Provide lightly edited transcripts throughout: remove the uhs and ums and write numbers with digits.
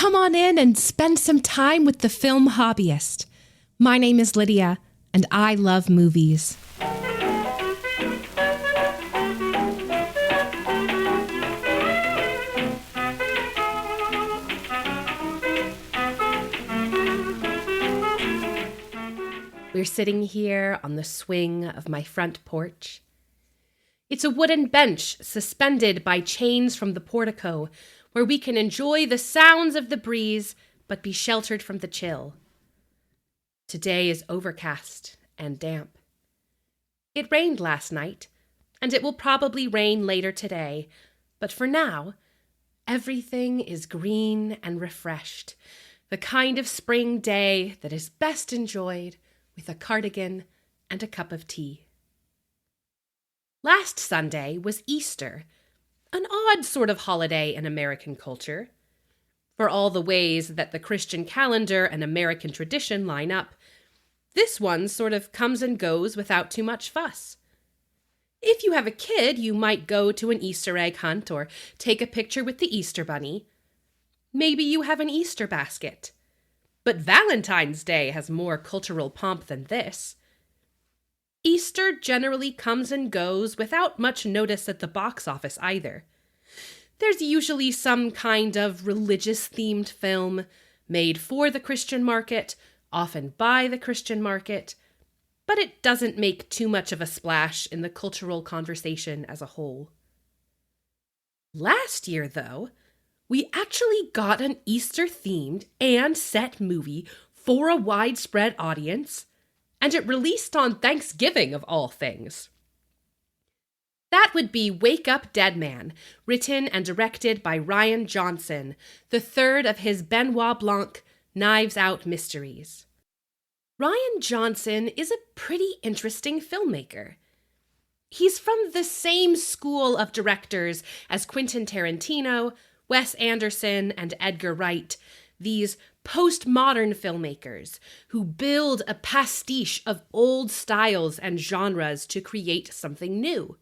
come on in and spend some time with the film hobbyist. My name is Lydia, and I love movies. We're sitting here on the swing of my front porch. It's a wooden bench suspended by chains from the portico, where we can enjoy the sounds of the breeze but be sheltered from the chill. Today is overcast and damp. It rained last night, and it will probably rain later today, but for now, everything is green and refreshed, the kind of spring day that is best enjoyed with a cardigan and a cup of tea. Last Sunday was Easter, an odd sort of holiday in American culture. For all the ways that the Christian calendar and American tradition line up, this one sort of comes and goes without too much fuss. If you have a kid, you might go to an Easter egg hunt or take a picture with the Easter bunny. Maybe you have an Easter basket. But Valentine's Day has more cultural pomp than this. Easter generally comes and goes without much notice at the box office either. There's usually some kind of religious-themed film made for the Christian market, often by the Christian market, but it doesn't make too much of a splash in the cultural conversation as a whole. Last year, though, we actually got an Easter-themed and set movie for a widespread audience, and it released on Thanksgiving of all things. That would be Wake Up Dead Man, written and directed by Rian Johnson, the third of his Benoit Blanc Knives Out mysteries. Rian Johnson is a pretty interesting filmmaker. He's from the same school of directors as Quentin Tarantino, Wes Anderson, and Edgar Wright, these postmodern filmmakers who build a pastiche of old styles and genres to create something new.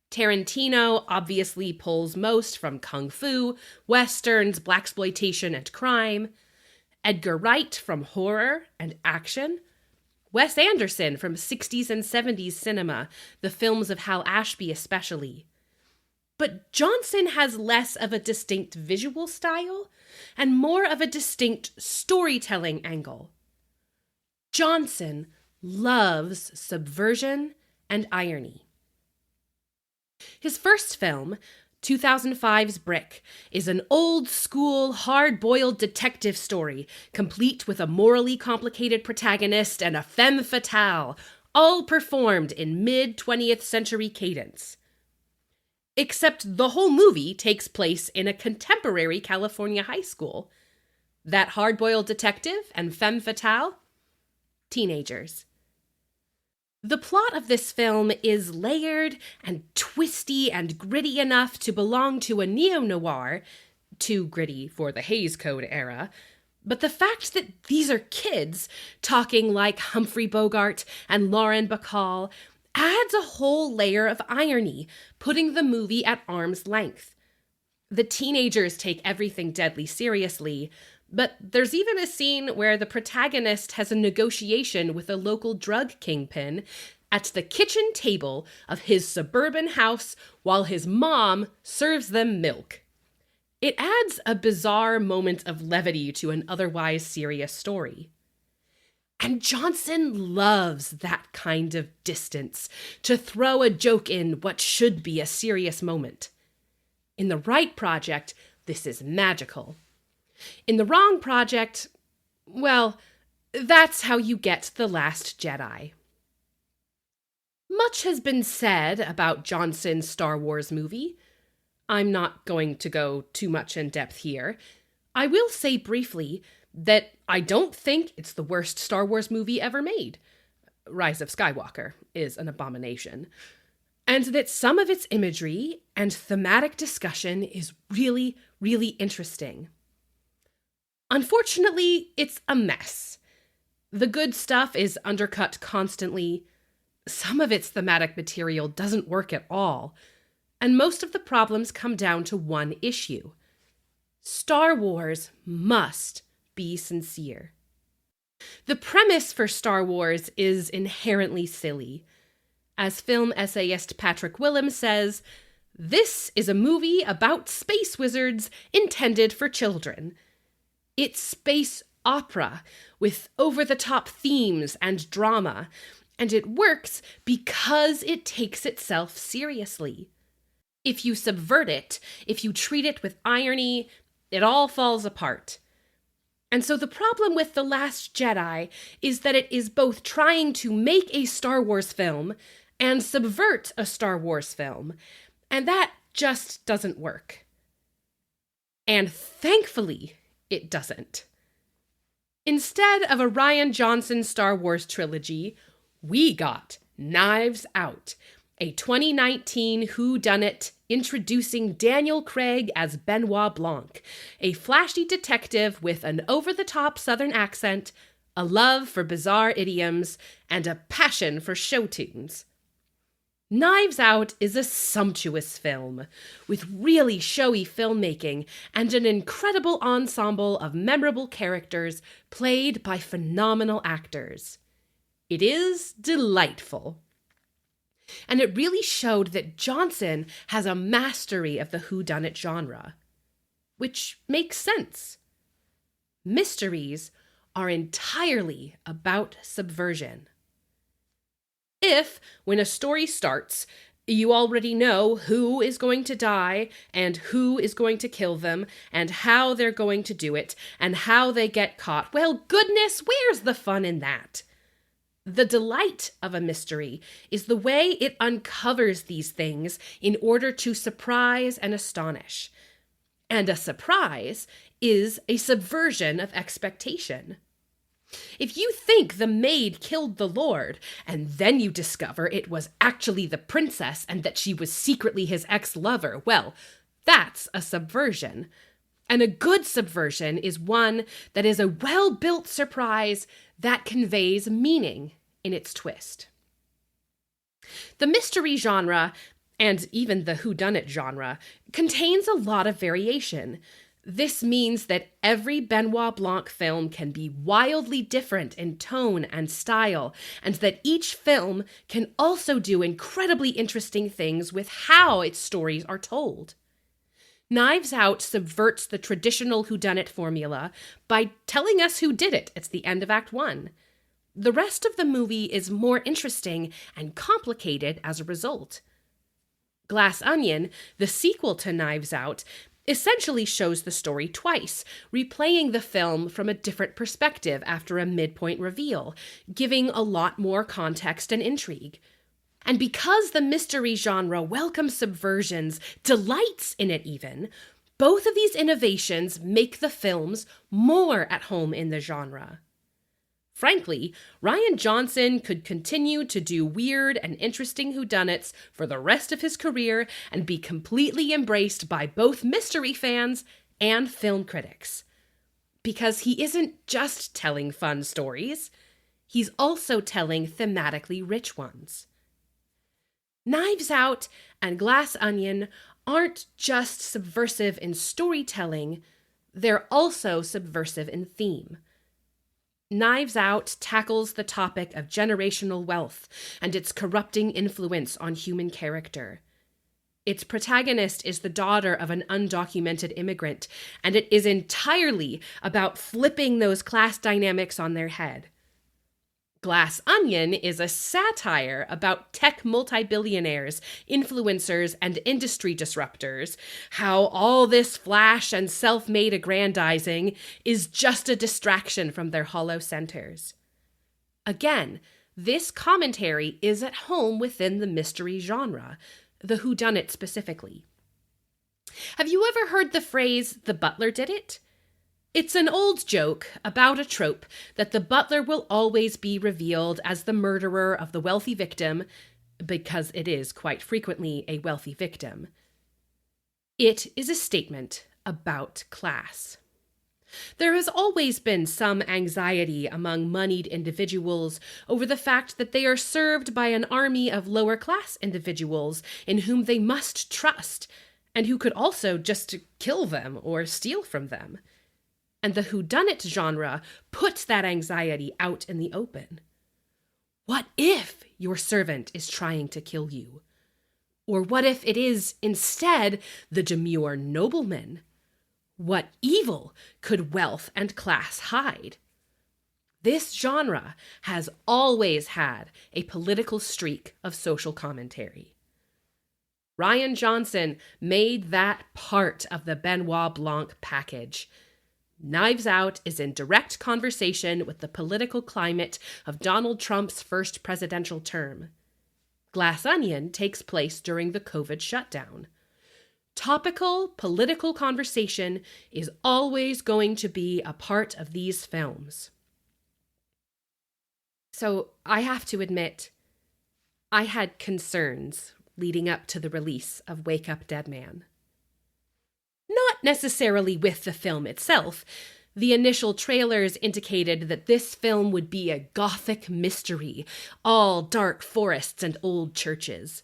Tarantino obviously pulls most from kung fu, westerns, blaxploitation, and crime. Edgar Wright from horror and action. Wes Anderson from 60s and 70s cinema, the films of Hal Ashby especially. But Johnson has less of a distinct visual style and more of a distinct storytelling angle. Johnson loves subversion and irony. His first film, 2005's Brick, is an old-school, hard-boiled detective story, complete with a morally complicated protagonist and a femme fatale, all performed in mid-20th century cadence. Except the whole movie takes place in a contemporary California high school. That hard-boiled detective and femme fatale? Teenagers. The plot of this film is layered and twisty and gritty enough to belong to a neo-noir, too gritty for the Hays Code era, but the fact that these are kids talking like Humphrey Bogart and Lauren Bacall adds a whole layer of irony, putting the movie at arm's length. The teenagers take everything deadly seriously, but there's even a scene where the protagonist has a negotiation with a local drug kingpin at the kitchen table of his suburban house while his mom serves them milk. It adds a bizarre moment of levity to an otherwise serious story. And Johnson loves that kind of distance, to throw a joke in what should be a serious moment. In the right project, this is magical. In the wrong project, well, that's how you get The Last Jedi. Much has been said about Johnson's Star Wars movie. I'm not going to go too much in depth here. I will say briefly that I don't think it's the worst Star Wars movie ever made. Rise of Skywalker is an abomination. And that some of its imagery and thematic discussion is really, really interesting. Unfortunately, it's a mess. The good stuff is undercut constantly. Some of its thematic material doesn't work at all. And most of the problems come down to one issue: Star Wars must be sincere. The premise for Star Wars is inherently silly. As film essayist Patrick Willem says, "This is a movie about space wizards intended for children. It's space opera with over-the-top themes and drama, and it works because it takes itself seriously. If you subvert it, if you treat it with irony, it all falls apart." And so the problem with The Last Jedi is that it is both trying to make a Star Wars film and subvert a Star Wars film, and that just doesn't work. And thankfully, it doesn't. Instead of a Rian Johnson Star Wars trilogy, we got Knives Out, a 2019 whodunit introducing Daniel Craig as Benoit Blanc, a flashy detective with an over-the-top Southern accent, a love for bizarre idioms, and a passion for show tunes. Knives Out is a sumptuous film, with really showy filmmaking and an incredible ensemble of memorable characters played by phenomenal actors. It is delightful. And it really showed that Johnson has a mastery of the whodunit genre, which makes sense. Mysteries are entirely about subversion. If, when a story starts, you already know who is going to die and who is going to kill them and how they're going to do it and how they get caught, well, goodness, where's the fun in that? The delight of a mystery is the way it uncovers these things in order to surprise and astonish. And a surprise is a subversion of expectation. If you think the maid killed the Lord, and then you discover it was actually the princess and that she was secretly his ex-lover, well, that's a subversion. And a good subversion is one that is a well-built surprise that conveys meaning in its twist. The mystery genre, and even the whodunit genre, contains a lot of variation. This means that every Benoit Blanc film can be wildly different in tone and style, and that each film can also do incredibly interesting things with how its stories are told. Knives Out subverts the traditional whodunit formula by telling us who did it at the end of Act 1. The rest of the movie is more interesting and complicated as a result. Glass Onion, the sequel to Knives Out, essentially shows the story twice, replaying the film from a different perspective after a midpoint reveal, giving a lot more context and intrigue. And because the mystery genre welcomes subversions, delights in it even, both of these innovations make the films more at home in the genre. Frankly, Rian Johnson could continue to do weird and interesting whodunits for the rest of his career and be completely embraced by both mystery fans and film critics. Because he isn't just telling fun stories, he's also telling thematically rich ones. Knives Out and Glass Onion aren't just subversive in storytelling, they're also subversive in theme. Knives Out tackles the topic of generational wealth and its corrupting influence on human character. Its protagonist is the daughter of an undocumented immigrant, and it is entirely about flipping those class dynamics on their head. Glass Onion is a satire about tech multi-billionaires, influencers, and industry disruptors, how all this flash and self-made aggrandizing is just a distraction from their hollow centers. Again, this commentary is at home within the mystery genre, the whodunit specifically. Have you ever heard the phrase, "the butler did it"? It's an old joke about a trope that the butler will always be revealed as the murderer of the wealthy victim, because it is quite frequently a wealthy victim. It is a statement about class. There has always been some anxiety among moneyed individuals over the fact that they are served by an army of lower-class individuals in whom they must trust, and who could also just kill them or steal from them. And the whodunit genre puts that anxiety out in the open. What if your servant is trying to kill you? Or what if it is instead the demure nobleman? What evil could wealth and class hide? This genre has always had a political streak of social commentary. Rian Johnson made that part of the Benoit Blanc package. Knives Out is in direct conversation with the political climate of Donald Trump's first presidential term. Glass Onion takes place during the COVID shutdown. Topical political conversation is always going to be a part of these films. So I have to admit, I had concerns leading up to the release of Wake Up Dead Man. Not necessarily with the film itself. The initial trailers indicated that this film would be a gothic mystery, all dark forests and old churches.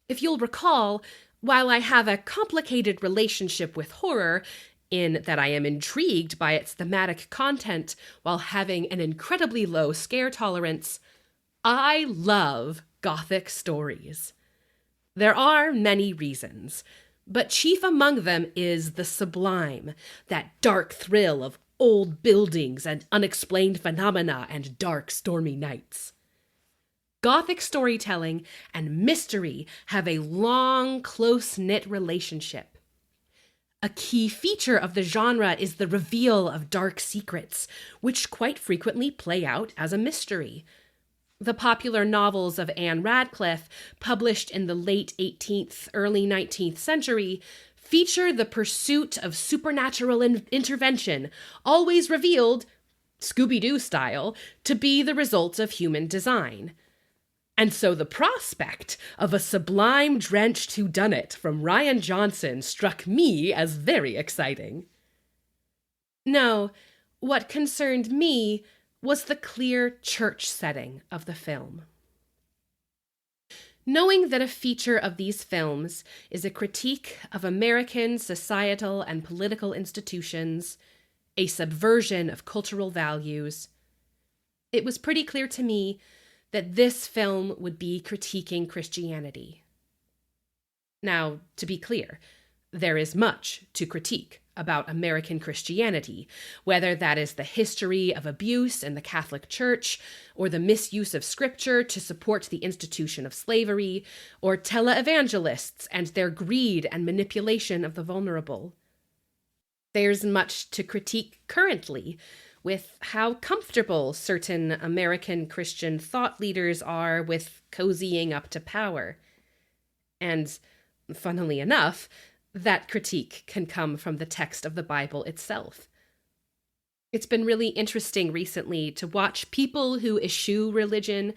If you'll recall, while I have a complicated relationship with horror, in that I am intrigued by its thematic content while having an incredibly low scare tolerance, I love gothic stories. There are many reasons, but chief among them is the sublime, that dark thrill of old buildings and unexplained phenomena and dark, stormy nights. Gothic storytelling and mystery have a long, close-knit relationship. A key feature of the genre is the reveal of dark secrets, which quite frequently play out as a mystery. The popular novels of Anne Radcliffe, published in the late 18th, early 19th century, feature the pursuit of supernatural intervention, always revealed, Scooby-Doo style, to be the result of human design. And so the prospect of a sublime-drenched whodunit from Rian Johnson struck me as very exciting. No, what concerned me was the clear church setting of the film. Knowing that a feature of these films is a critique of American societal and political institutions, a subversion of cultural values, it was pretty clear to me that this film would be critiquing Christianity. Now, to be clear, there is much to critique about American Christianity, whether that is the history of abuse in the Catholic Church, or the misuse of scripture to support the institution of slavery, or televangelists and their greed and manipulation of the vulnerable. There's much to critique currently, with how comfortable certain American Christian thought leaders are with cozying up to power. And, funnily enough, that critique can come from the text of the Bible itself. It's been really interesting recently to watch people who eschew religion,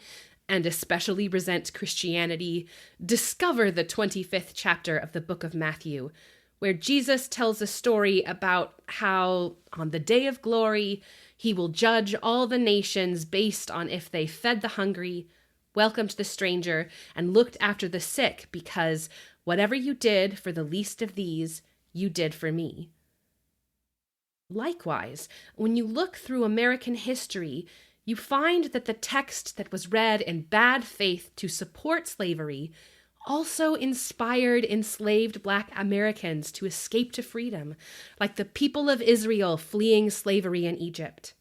and especially resent Christianity, discover the 25th chapter of the book of Matthew, where Jesus tells a story about how, on the day of glory, he will judge all the nations based on if they fed the hungry, welcomed the stranger, and looked after the sick, because whatever you did for the least of these, you did for me. Likewise, when you look through American history, you find that the text that was read in bad faith to support slavery also inspired enslaved Black Americans to escape to freedom, like the people of Israel fleeing slavery in Egypt.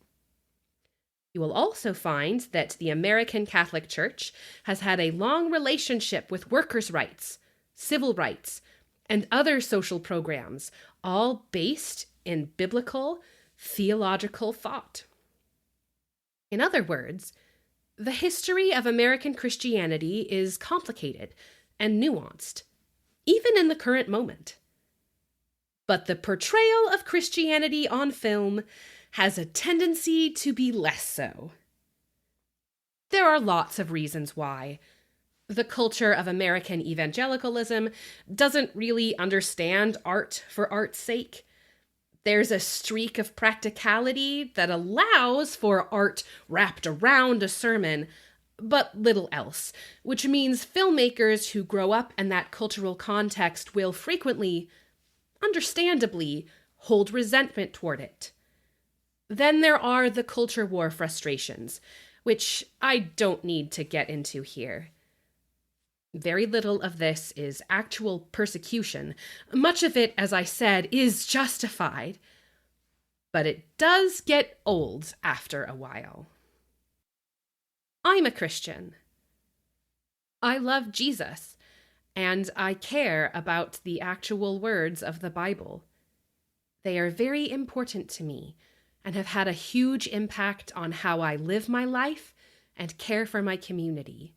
You will also find that the American Catholic Church has had a long relationship with workers' rights, civil rights, and other social programs, all based in biblical, theological thought. In other words, the history of American Christianity is complicated and nuanced, even in the current moment. But the portrayal of Christianity on film has a tendency to be less so. There are lots of reasons why. The culture of American evangelicalism doesn't really understand art for art's sake. There's a streak of practicality that allows for art wrapped around a sermon, but little else, which means filmmakers who grow up in that cultural context will frequently, understandably, hold resentment toward it. Then there are the culture war frustrations, which I don't need to get into here. Very little of this is actual persecution. Much of it, as I said, is justified. But it does get old after a while. I'm a Christian. I love Jesus, and I care about the actual words of the Bible. They are very important to me and have had a huge impact on how I live my life and care for my community.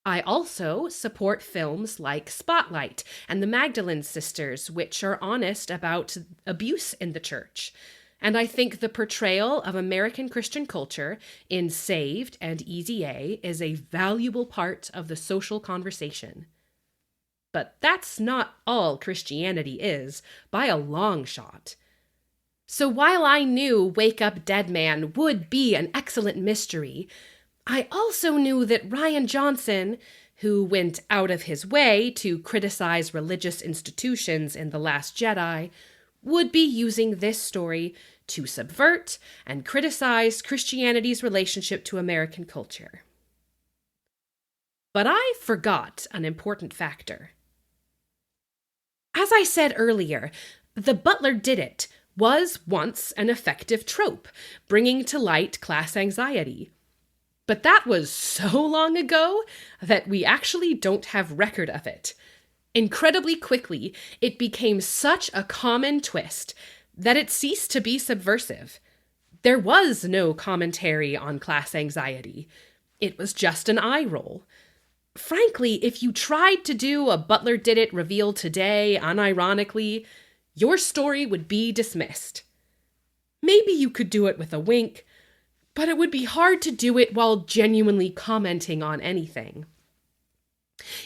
I also support films like Spotlight and The Magdalene Sisters, which are honest about abuse in the church. And I think the portrayal of American Christian culture in Saved and Easy A is a valuable part of the social conversation. But that's not all Christianity is, by a long shot. So while I knew Wake Up Dead Man would be an excellent mystery, I also knew that Rian Johnson, who went out of his way to criticize religious institutions in The Last Jedi, would be using this story to subvert and criticize Christianity's relationship to American culture. But I forgot an important factor. As I said earlier, the butler did it was once an effective trope, bringing to light class anxiety. But that was so long ago that we actually don't have record of it. Incredibly quickly, it became such a common twist that it ceased to be subversive. There was no commentary on class anxiety. It was just an eye roll. Frankly, if you tried to do a Butler Did It reveal today, unironically, your story would be dismissed. Maybe you could do it with a wink, but it would be hard to do it while genuinely commenting on anything.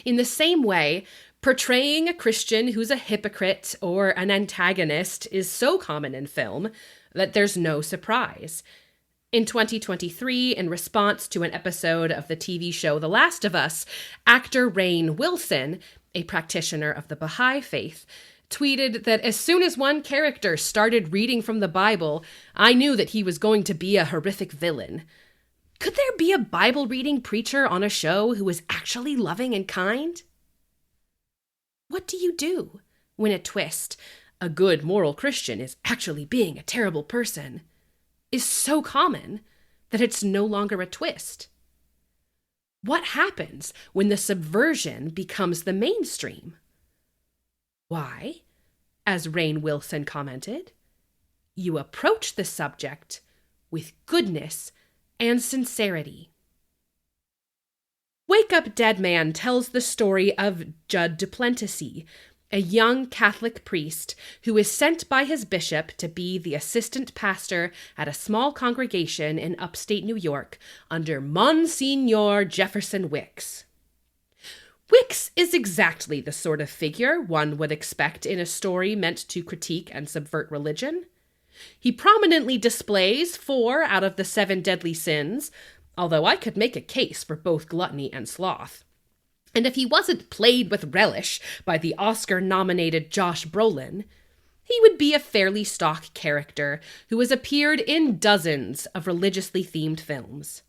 In the same way, portraying a Christian who's a hypocrite or an antagonist is so common in film that there's no surprise. In 2023, in response to an episode of the TV show The Last of Us, actor Rainn Wilson, a practitioner of the Baha'i faith, tweeted that as soon as one character started reading from the Bible, I knew that he was going to be a horrific villain. Could there be a Bible-reading preacher on a show who is actually loving and kind? What do you do when a twist, a good moral Christian is actually being a terrible person, is so common that it's no longer a twist? What happens when the subversion becomes the mainstream? Why, as Rainn Wilson commented, you approach the subject with goodness and sincerity. Wake Up Dead Man tells the story of Judd Duplessis, a young Catholic priest who is sent by his bishop to be the assistant pastor at a small congregation in upstate New York under Monsignor Jefferson Wicks. Wicks is exactly the sort of figure one would expect in a story meant to critique and subvert religion. He prominently displays 4 out of the 7 deadly sins, although I could make a case for both gluttony and sloth. And if he wasn't played with relish by the Oscar-nominated Josh Brolin, he would be a fairly stock character who has appeared in dozens of religiously themed films.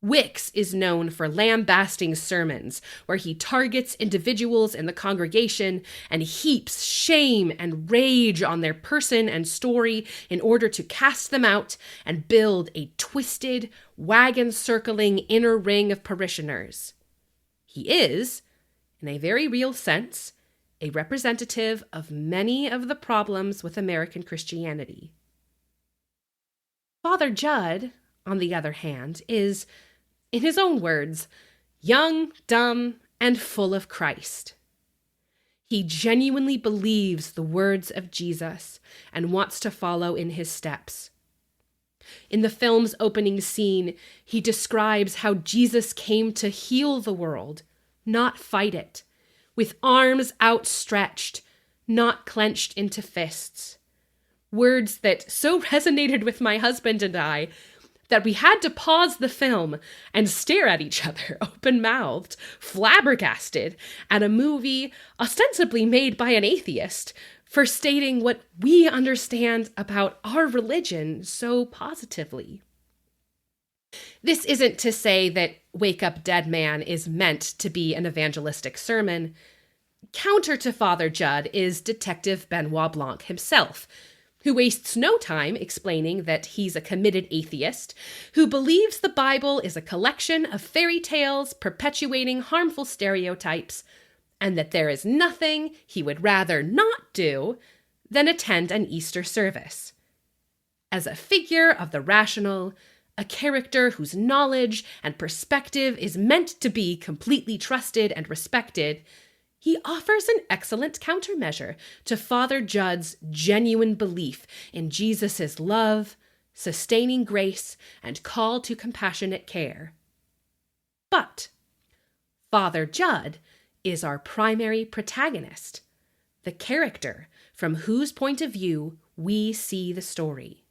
Wicks is known for lambasting sermons, where he targets individuals in the congregation and heaps shame and rage on their person and story in order to cast them out and build a twisted, wagon-circling inner ring of parishioners. He is, in a very real sense, a representative of many of the problems with American Christianity. Father Judd, on the other hand, is, in his own words, young, dumb, and full of Christ. He genuinely believes the words of Jesus and wants to follow in his steps. In the film's opening scene, he describes how Jesus came to heal the world, not fight it, with arms outstretched, not clenched into fists. Words that so resonated with my husband and I, that we had to pause the film and stare at each other, open-mouthed, flabbergasted, at a movie ostensibly made by an atheist for stating what we understand about our religion so positively. This isn't to say that Wake Up Dead Man is meant to be an evangelistic sermon. Counter to Father Judd is Detective Benoit Blanc himself, who wastes no time explaining that he's a committed atheist who believes the Bible is a collection of fairy tales perpetuating harmful stereotypes, and that there is nothing he would rather not do than attend an Easter service. As a figure of the rational, a character whose knowledge and perspective is meant to be completely trusted and respected, he offers an excellent countermeasure to Father Judd's genuine belief in Jesus' love, sustaining grace, and call to compassionate care. But Father Judd is our primary protagonist, the character from whose point of view we see the story.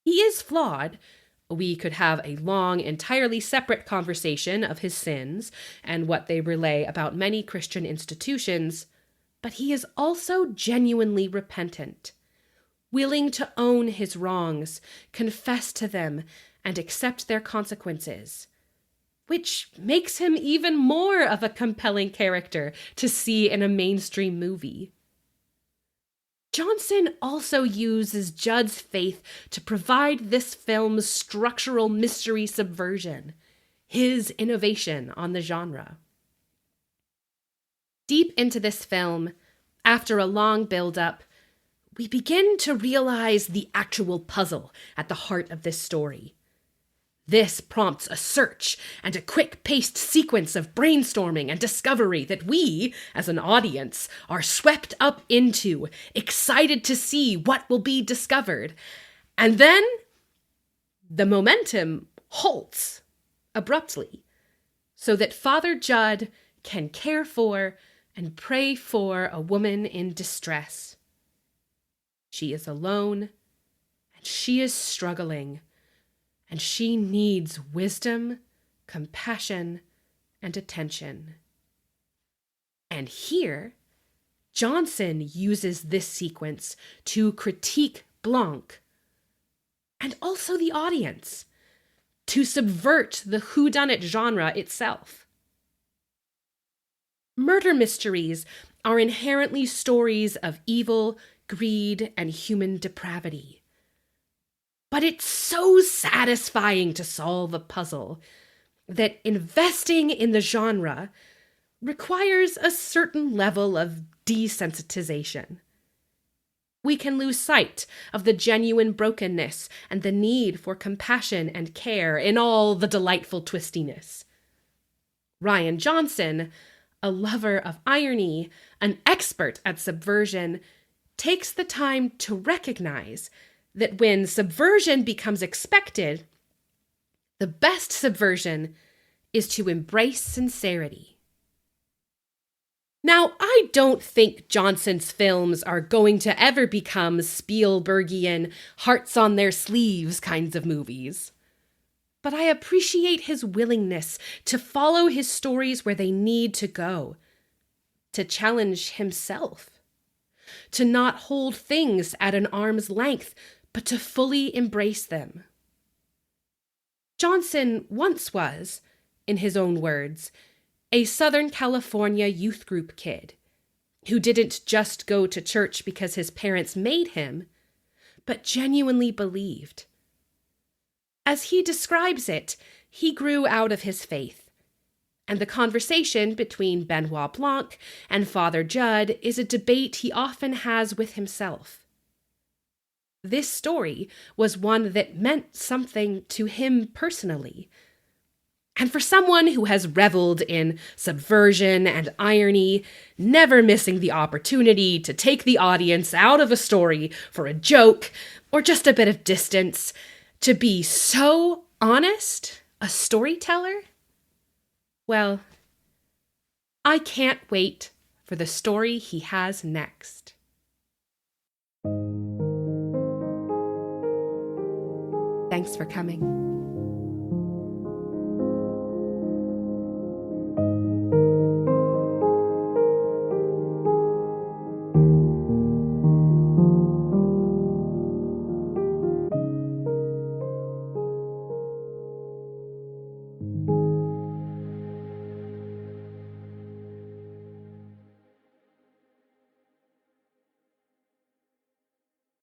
He is flawed. We could have a long, entirely separate conversation of his sins and what they relay about many Christian institutions, but he is also genuinely repentant, willing to own his wrongs, confess to them, and accept their consequences, which makes him even more of a compelling character to see in a mainstream movie. Johnson also uses Judd's faith to provide this film's structural mystery subversion, his innovation on the genre. Deep into this film, after a long build-up, we begin to realize the actual puzzle at the heart of this story. This prompts a search and a quick-paced sequence of brainstorming and discovery that we, as an audience, are swept up into, excited to see what will be discovered. And then the momentum halts abruptly so that Father Judd can care for and pray for a woman in distress. She is alone, and she is struggling, and she needs wisdom, compassion, and attention. And here, Johnson uses this sequence to critique Blanc, and also the audience, to subvert the whodunit genre itself. Murder mysteries are inherently stories of evil, greed, and human depravity. But it's so satisfying to solve a puzzle that investing in the genre requires a certain level of desensitization. We can lose sight of the genuine brokenness and the need for compassion and care in all the delightful twistiness. Rian Johnson, a lover of irony, an expert at subversion, takes the time to recognize that when subversion becomes expected, the best subversion is to embrace sincerity. Now, I don't think Johnson's films are going to ever become Spielbergian, hearts on their sleeves kinds of movies. But I appreciate his willingness to follow his stories where they need to go, to challenge himself, to not hold things at an arm's length, but to fully embrace them. Johnson once was, in his own words, a Southern California youth group kid who didn't just go to church because his parents made him, but genuinely believed. As he describes it, he grew out of his faith, and the conversation between Benoit Blanc and Father Judd is a debate he often has with himself. This story was one that meant something to him personally. And for someone who has reveled in subversion and irony, never missing the opportunity to take the audience out of a story for a joke or just a bit of distance, to be so honest a storyteller, well, I can't wait for the story he has next. Thanks for coming.